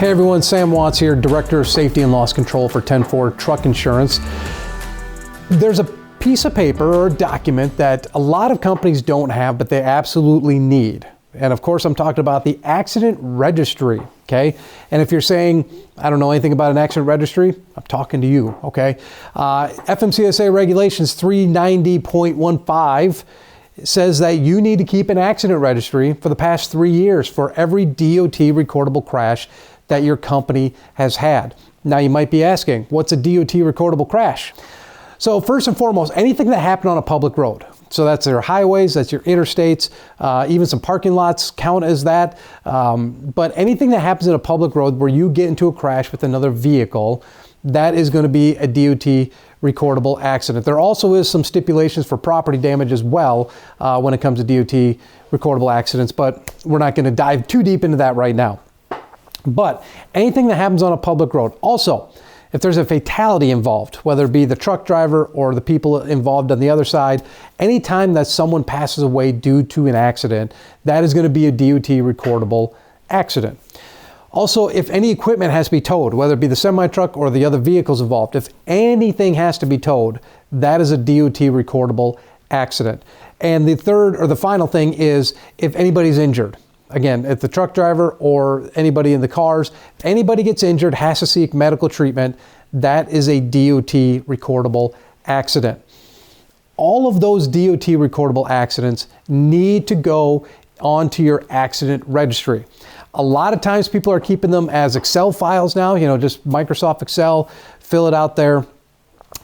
Hey everyone, Sam Watts here, Director of Safety and Loss Control for 10-4 Truck Insurance. There's a piece of paper or a document that a lot of companies don't have, but they absolutely need. And of course, I'm talking about the accident registry, okay? And if you're saying, I don't know anything about an accident registry, I'm talking to you, okay? FMCSA regulations 390.15 says that you need to keep an accident registry for the past 3 years for every DOT recordable crash that your company has had. Now you might be asking, what's a DOT recordable crash? So first and foremost, anything that happened on a public road. So that's your highways, that's your interstates, even some parking lots count as that. But anything that happens in a public road where you get into a crash with another vehicle, that is going to be a DOT recordable accident. There also is some stipulations for property damage as well when it comes to DOT recordable accidents, but we're not going to dive too deep into that right now. But anything that happens on a public road. Also, if there's a fatality involved, whether it be the truck driver or the people involved on the other side, anytime that someone passes away due to an accident, that is going to be a DOT recordable accident. Also, if any equipment has to be towed, whether it be the semi-truck or the other vehicles involved, if anything has to be towed, that is a DOT recordable accident. And the third or the final thing is if anybody's injured. Again, if the truck driver or anybody in the cars, if anybody gets injured, has to seek medical treatment, that is a DOT recordable accident. All of those DOT recordable accidents need to go onto your accident registry. A lot of times people are keeping them as Excel files now, just Microsoft Excel, fill it out there,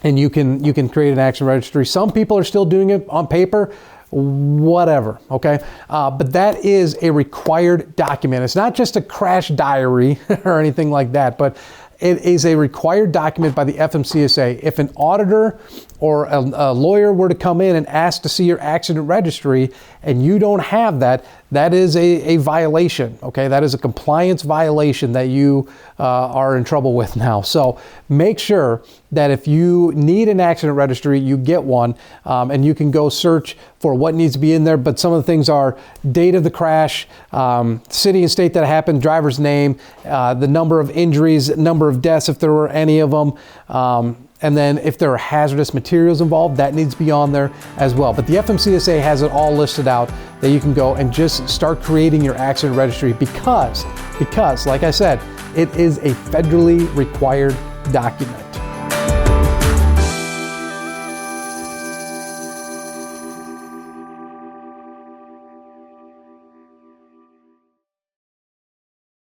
and you can create an accident registry. Some people are still doing it on paper. Whatever, okay? But that is a required document. It's not just a crash diary or anything like that, but it is a required document by the FMCSA. If an auditor or a lawyer were to come in and ask to see your accident registry and you don't have that, that is a violation, okay? That is a compliance violation that you are in trouble with now. So make sure that if you need an accident registry, you get one, and you can go search for what needs to be in there. But some of the things are date of the crash, city and state that it happened, driver's name, the number of injuries, number of deaths if there were any of them, and then if there are hazardous materials involved, that needs to be on there as well. But the FMCSA has it all listed out that you can go and just start creating your accident registry because like I said, it is a federally required document.